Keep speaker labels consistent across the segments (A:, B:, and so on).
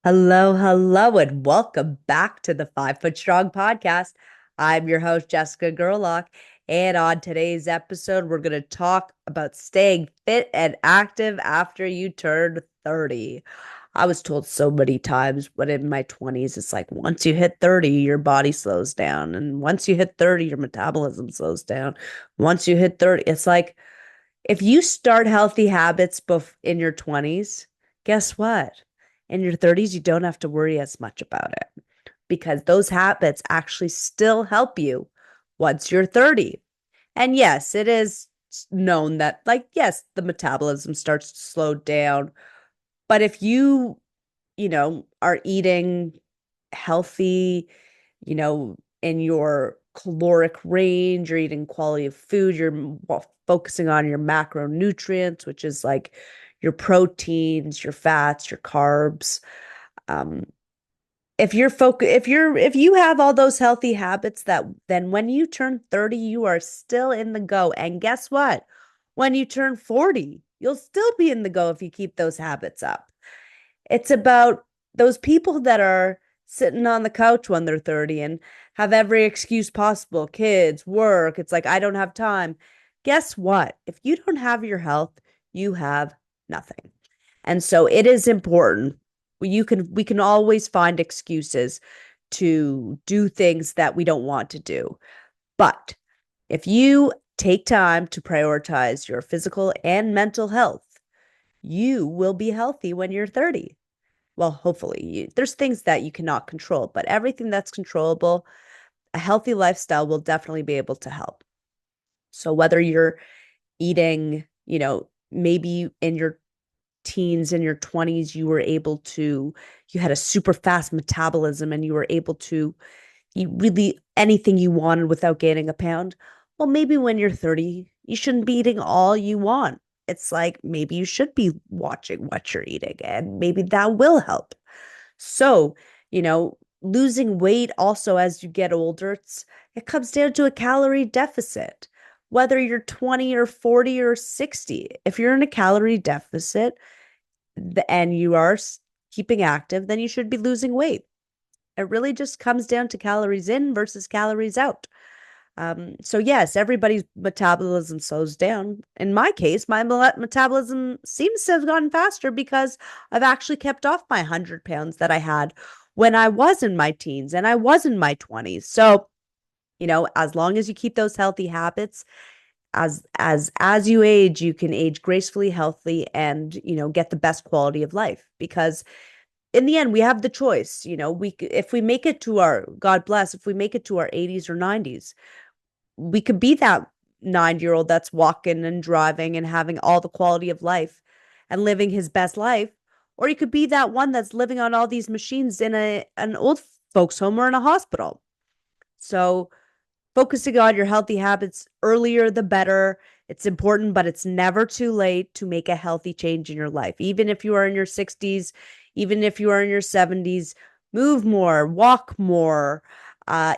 A: Hello, hello, and welcome back to the 5 Foot Strong podcast. I'm your host, Jessica Gerlach, and on today's episode, we're going to talk about staying fit and active after you turn 30. I was told so many times when in my 20s, it's like once you hit 30, your body slows down. And once you hit 30, your metabolism slows down. Once you hit 30, it's like if you start healthy habits in your 20s, guess what? In your 30s, you don't have to worry as much about it because those habits actually still help you once you're 30. And yes, it is known that, like, yes, the metabolism starts to slow down. But if you are eating healthy, in your caloric range, you're eating quality of food, focusing on your macronutrients, which is like your proteins, your fats, your carbs. Um, if you have all those healthy habits that then when you turn 30, you are still in the go. And guess what? When you turn 40, you'll still be in the go if you keep those habits up. It's about those people that are sitting on the couch when they're 30 and have every excuse possible, kids, work. It's like, I don't have time. Guess what? If you don't have your health, you have nothing. And so it is important. We can always find excuses to do things that we don't want to do. But if you take time to prioritize your physical and mental health, you will be healthy when you're 30. Well, hopefully, there's things that you cannot control, but everything that's controllable, a healthy lifestyle will definitely be able to help. So whether you're eating, maybe in your teens and your 20s, you had a super fast metabolism and you were able to eat really anything you wanted without gaining a pound. Well, maybe when you're 30, you shouldn't be eating all you want. It's like maybe you should be watching what you're eating and maybe that will help. So, losing weight also as you get older, it comes down to a calorie deficit. Whether you're 20 or 40 or 60, if you're in a calorie deficit and you are keeping active, then you should be losing weight. It really just comes down to calories in versus calories out. So yes, everybody's metabolism slows down. In my case, my metabolism seems to have gotten faster because I've actually kept off my 100 pounds that I had when I was in my teens and I was in my 20s. So, as long as you keep those healthy habits, as you age, you can age gracefully, healthy, and get the best quality of life. Because in the end, we have the choice. If we make it to our God bless, if we make it to our 80s or 90s, we could be that 9-year-old that's walking and driving and having all the quality of life and living his best life. Or you could be that one that's living on all these machines in an old folks home or in a hospital. So focusing on your healthy habits earlier, the better. It's important, but it's never too late to make a healthy change in your life. Even if you are in your 60s, even if you are in your 70s, move more, walk more,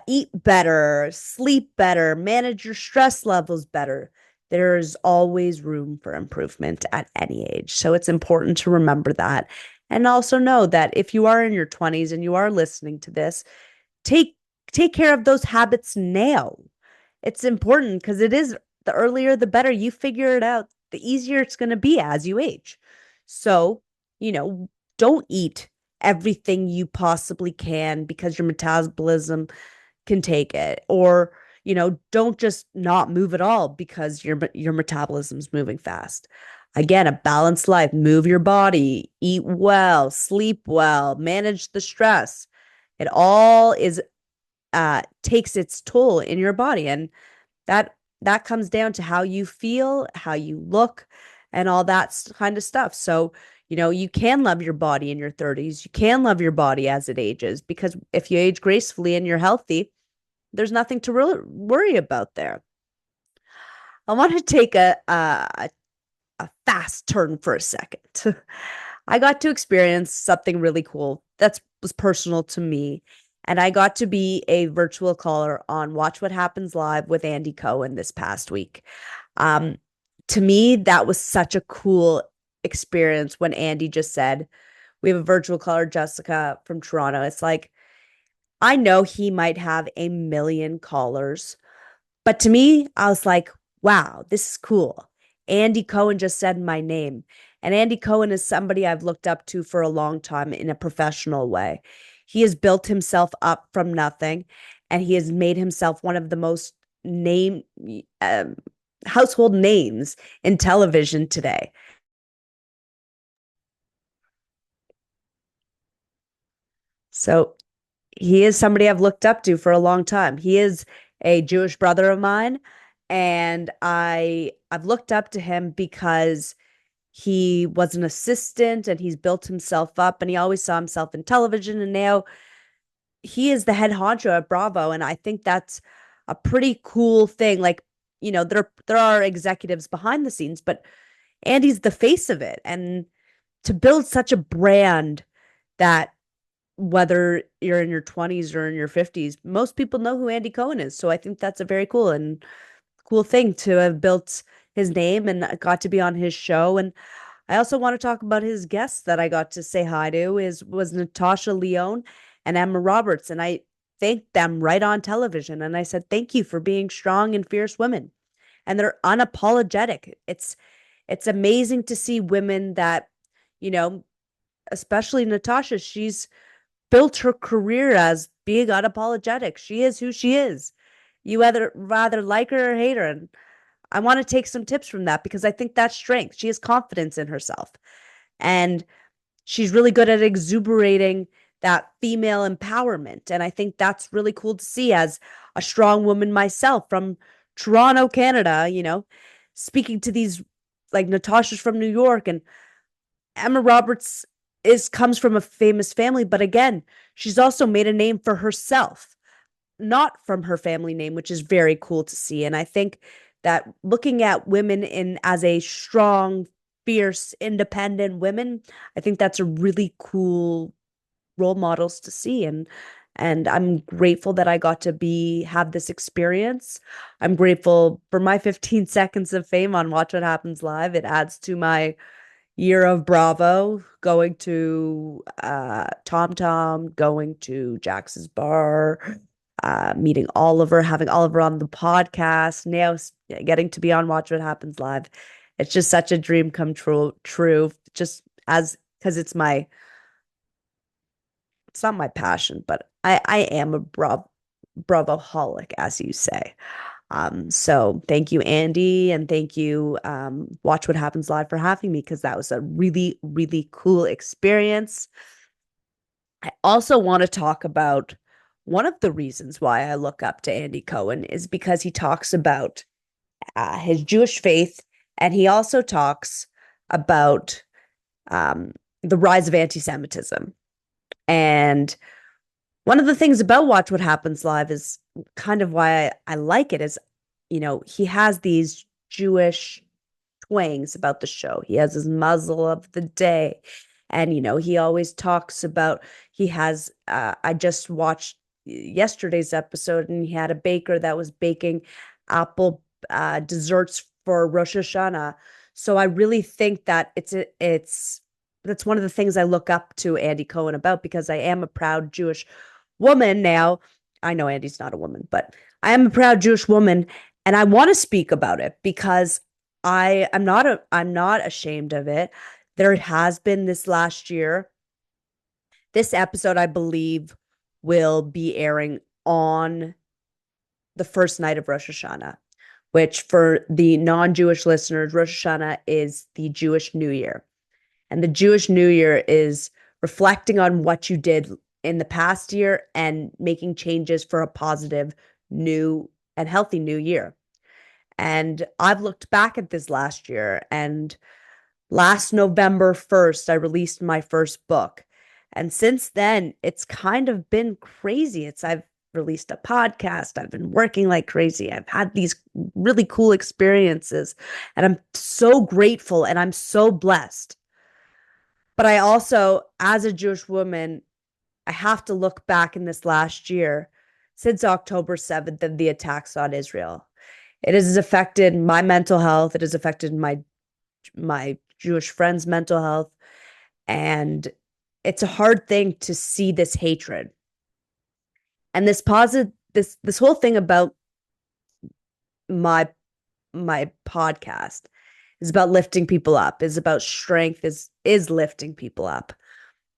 A: eat better, sleep better, manage your stress levels better. There's always room for improvement at any age. So it's important to remember that. And also know that if you are in your 20s and you are listening to this, take take care of those habits now. It's important because it is the earlier the better you figure it out, the easier it's going to be as you age. So, you know, don't eat everything you possibly can because your metabolism can take it, or don't just not move at all because your metabolism's moving fast. Again, a balanced life, move your body, eat well, sleep well, manage the stress. It all is takes its toll in your body, and that comes down to how you feel, how you look, and all that kind of stuff. So you can love your body in your 30s, you can love your body as it ages, because if you age gracefully and you're healthy, there's nothing to really worry about there. I want to take a fast turn for a second. I got to experience something really cool that was personal to me. And I got to be a virtual caller on Watch What Happens Live with Andy Cohen this past week. Um, to me, that was such a cool experience when Andy just said, We have a virtual caller, Jessica from Toronto. It's like, I know he might have a million callers, but to me, I was like, wow, this is cool. Andy Cohen just said my name. And Andy Cohen is somebody I've looked up to for a long time in a professional way. He has built himself up from nothing, and he has made himself one of the most name um, household names in television today. So he is somebody I've looked up to for a long time. He is a Jewish brother of mine, and I've looked up to him because he was an assistant and he's built himself up, and he always saw himself in television, and now he is the head honcho at Bravo, and I think that's a pretty cool thing. Like, there are executives behind the scenes, but Andy's the face of it, and to build such a brand that whether you're in your 20s or in your 50s, most people know who Andy Cohen is. So I think that's a very cool thing to have built his name and got to be on his show. And I also want to talk about his guests that I got to say hi to is was Natasha Lyonne and Emma Roberts. And I thanked them right on television. And I said, thank you for being strong and fierce women. And they're unapologetic. It's amazing to see women that, you know, especially Natasha, she's built her career as being unapologetic. She is who she is. You either rather like her or hate her. And I want to take some tips from that because I think that's strength. She has confidence in herself. And she's really good at exuberating that female empowerment. And I think that's really cool to see as a strong woman myself from Toronto, Canada, speaking to these like Natasha's from New York, and Emma Roberts is comes from a famous family, but again, she's also made a name for herself, not from her family name, which is very cool to see. And I think that looking at women in as a strong, fierce, independent women, I think that's a really cool role models to see. And I'm grateful that I got to be have this experience. I'm grateful for my 15 seconds of fame on Watch What Happens Live. It adds to my year of Bravo, going to Tom Tom, going to Jax's bar, meeting Oliver, having Oliver on the podcast, now getting to be on Watch What Happens Live. It's just such a dream come true. Just as because it's not my passion, but I am a Bravo-holic, as you say. So thank you, Andy, and thank you, Watch What Happens Live for having me because that was a really, really cool experience. I also want to talk about one of the reasons why I look up to Andy Cohen is because he talks about his Jewish faith, and he also talks about the rise of anti-Semitism. And one of the things about Watch What Happens Live is kind of why I like it is, he has these Jewish twangs about the show. He has his muzzle of the day. And, he always talks about, I just watched yesterday's episode and he had a baker that was baking apple desserts for Rosh Hashanah. So I really think that that's one of the things I look up to Andy Cohen about because I am a proud Jewish woman now. I know Andy's not a woman, but I am a proud Jewish woman and I want to speak about it because I'm not ashamed of it. There has been this last year. This episode, I believe, will be airing on the first night of Rosh Hashanah, which for the non-Jewish listeners, Rosh Hashanah is the Jewish New Year. And the Jewish New Year is reflecting on what you did in the past year and making changes for a positive, new, and healthy new year. And I've looked back at this last year, and last November 1st, I released my first book. And since then, it's kind of been crazy. I've released a podcast. I've been working like crazy. I've had these really cool experiences, and I'm so grateful and I'm so blessed. But I also, as a Jewish woman, I have to look back in this last year since October 7th and the attacks on Israel. It has affected my mental health. It has affected my Jewish friends' mental health. And it's a hard thing to see this hatred. And this whole thing about my my podcast is about lifting people up, is about strength, is lifting people up.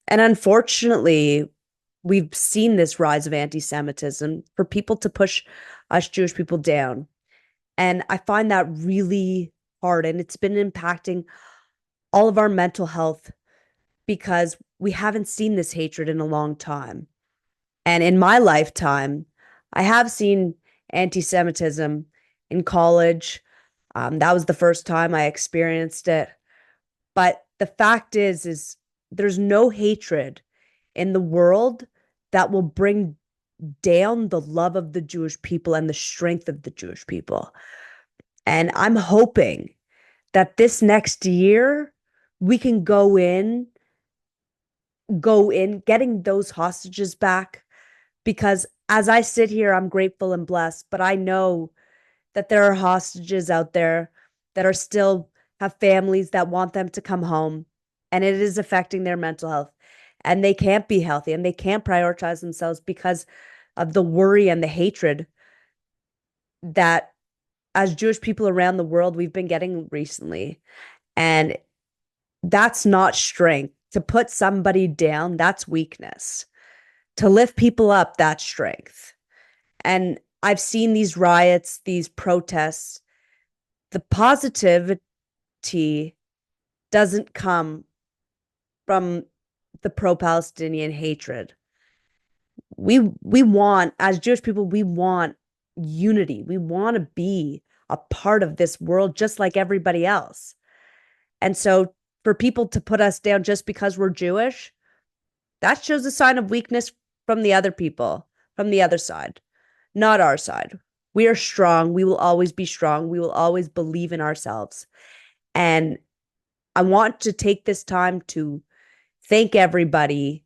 A: And unfortunately, we've seen this rise of anti-Semitism for people to push us Jewish people down. And I find that really hard. And it's been impacting all of our mental health because we haven't seen this hatred in a long time. And in my lifetime, I have seen anti Semitism in college. That was the first time I experienced it. But the fact is there's no hatred in the world that will bring down the love of the Jewish people and the strength of the Jewish people. And I'm hoping that this next year we can go in getting those hostages back, because as I sit here, I'm grateful and blessed, but I know that there are hostages out there that are still have families that want them to come home, and it is affecting their mental health, and they can't be healthy and they can't prioritize themselves because of the worry and the hatred that as Jewish people around the world we've been getting recently. And that's not strength. To put somebody down, that's weakness. To lift people up, that's strength. And I've seen these riots, these protests. The positivity doesn't come from the pro-Palestinian hatred. We want, as Jewish people, we want unity. We want to be a part of this world just like everybody else. And so for people to put us down just because we're Jewish, that shows a sign of weakness from the other people, from the other side, not our side. We are strong. We will always be strong. We will always believe in ourselves. And I want to take this time to thank everybody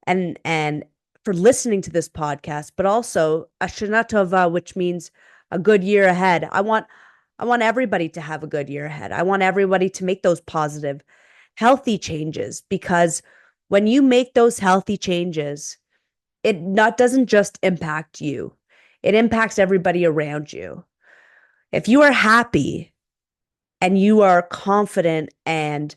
A: and for listening to this podcast, but also a Shana Tova, which means a good year ahead. I want everybody to have a good year ahead. I want everybody to make those positive, healthy changes, because when you make those healthy changes, it not doesn't just impact you. It impacts everybody around you. If you are happy and you are confident and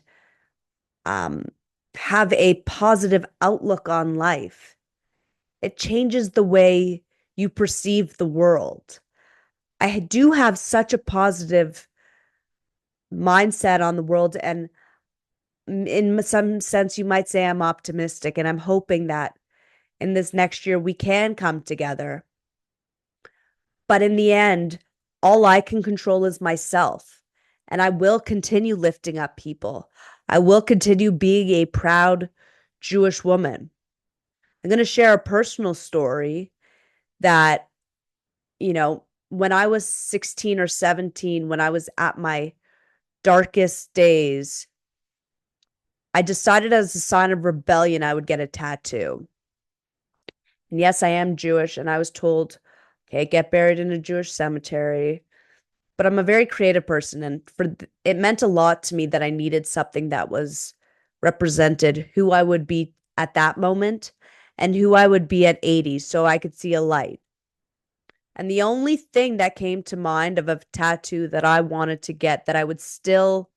A: um, have a positive outlook on life, it changes the way you perceive the world. I do have such a positive mindset on the world, and in some sense, you might say I'm optimistic, and I'm hoping that in this next year we can come together. But in the end, all I can control is myself, and I will continue lifting up people. I will continue being a proud Jewish woman. I'm going to share a personal story that, when I was 16 or 17, when I was at my darkest days, I decided as a sign of rebellion, I would get a tattoo. And yes, I am Jewish, and I was told, okay, get buried in a Jewish cemetery. But I'm a very creative person, and it meant a lot to me that I needed something that was represented who I would be at that moment and who I would be at 80, so I could see a light. And the only thing that came to mind of a tattoo that I wanted to get that I would still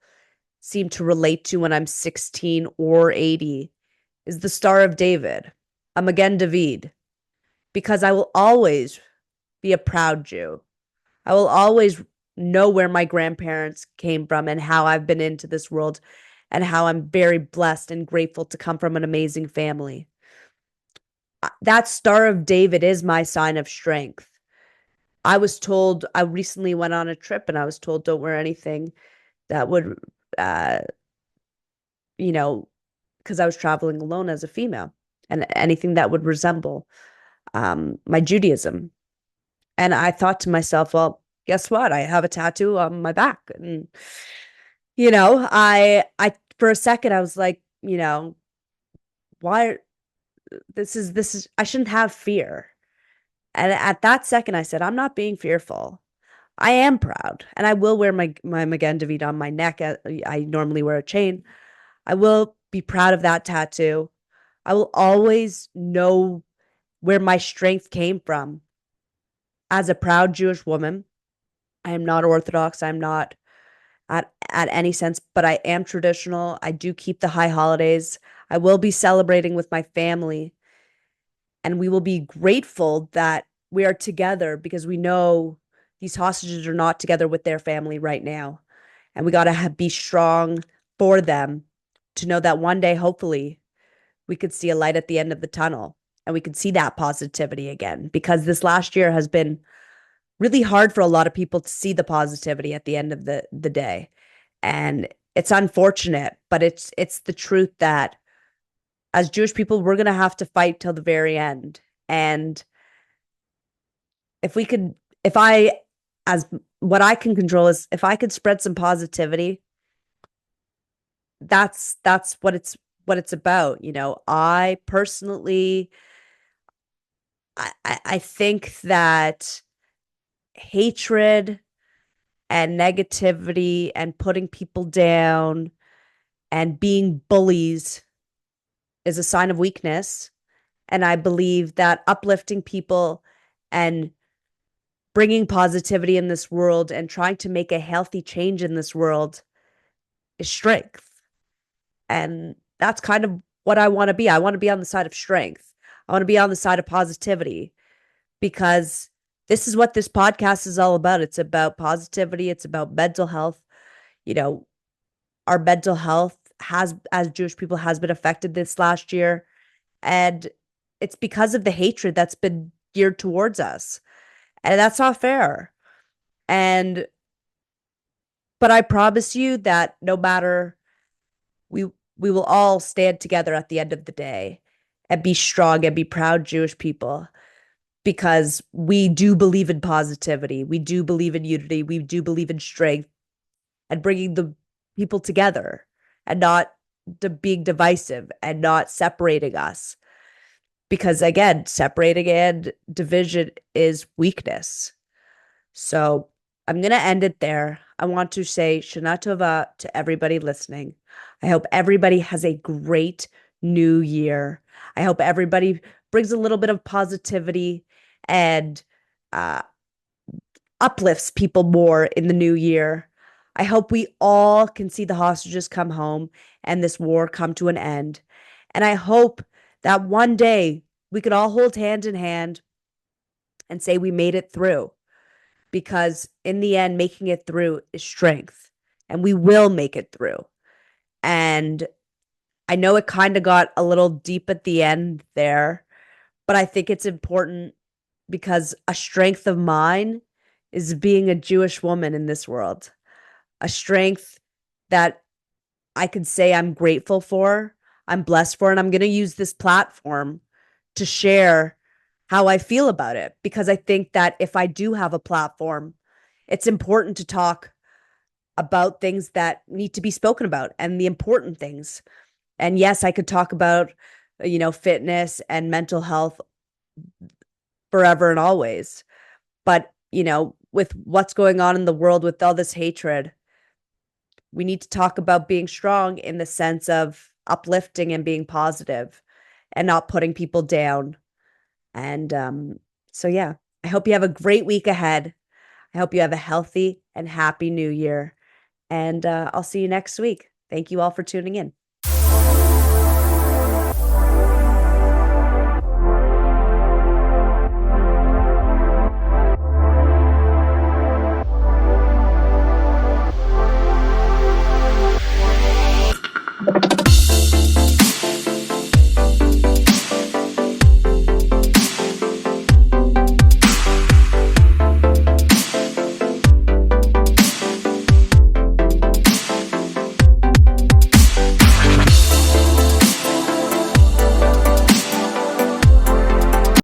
A: seem to relate to when I'm 16 or 80 is the Star of David, a Magen David, because I will always be a proud Jew. I will always know where my grandparents came from and how I've been into this world and how I'm very blessed and grateful to come from an amazing family. That Star of David is my sign of strength. I recently went on a trip and I was told don't wear anything that would, uh, you know, because I was traveling alone as a female, and anything that would resemble my Judaism. And I thought to myself, well, guess what? I have a tattoo on my back. And, for a second, I was like, why? This is, I shouldn't have fear. And at that second, I said, I'm not being fearful. I am proud, and I will wear my Magen David on my neck. I normally wear a chain. I will be proud of that tattoo. I will always know where my strength came from. As a proud Jewish woman, I am not Orthodox. I'm not at any sense, but I am traditional. I do keep the high holidays. I will be celebrating with my family, and we will be grateful that we are together because we know these hostages are not together with their family right now. And we got to be strong for them to know that one day, hopefully, we could see a light at the end of the tunnel and we could see that positivity again, because this last year has been really hard for a lot of people to see the positivity at the end of the day. And it's unfortunate, but it's the truth that as Jewish people, we're going to have to fight till the very end. And if we could, if I, as what I can control is if I could spread some positivity, that's what it's about. I personally, I think that hatred and negativity and putting people down and being bullies is a sign of weakness. And I believe that uplifting people and bringing positivity in this world and trying to make a healthy change in this world is strength. And that's kind of what I want to be. I want to be on the side of strength. I want to be on the side of positivity because this is what this podcast is all about. It's about positivity, it's about mental health. You know, our mental health has, as Jewish people, has been affected this last year. And it's because of the hatred that's been geared towards us. And that's not fair. And, but I promise you that no matter, we, we will all stand together at the end of the day and be strong and be proud Jewish people because we do believe in positivity. We do believe in unity. We do believe in strength and bringing the people together and not being divisive and not separating us. Because again, separating and division is weakness. So I'm going to end it there. I want to say Shana Tova to everybody listening. I hope everybody has a great new year. I hope everybody brings a little bit of positivity and uh, uplifts people more in the new year. I hope we all can see the hostages come home and this war come to an end. And I hope that one day we could all hold hand in hand and say we made it through, because in the end, making it through is strength and we will make it through. And I know it kind of got a little deep at the end there, but I think it's important because a strength of mine is being a Jewish woman in this world, a strength that I could say I'm grateful for, I'm blessed for, and I'm going to use this platform to share how I feel about it. Because I think that if I do have a platform, it's important to talk about things that need to be spoken about and the important things. And yes, I could talk about, fitness and mental health forever and always. But, with what's going on in the world with all this hatred, we need to talk about being strong in the sense of uplifting and being positive and not putting people down. And so, yeah, I hope you have a great week ahead. I hope you have a healthy and happy new year. And I'll see you next week. Thank you all for tuning in.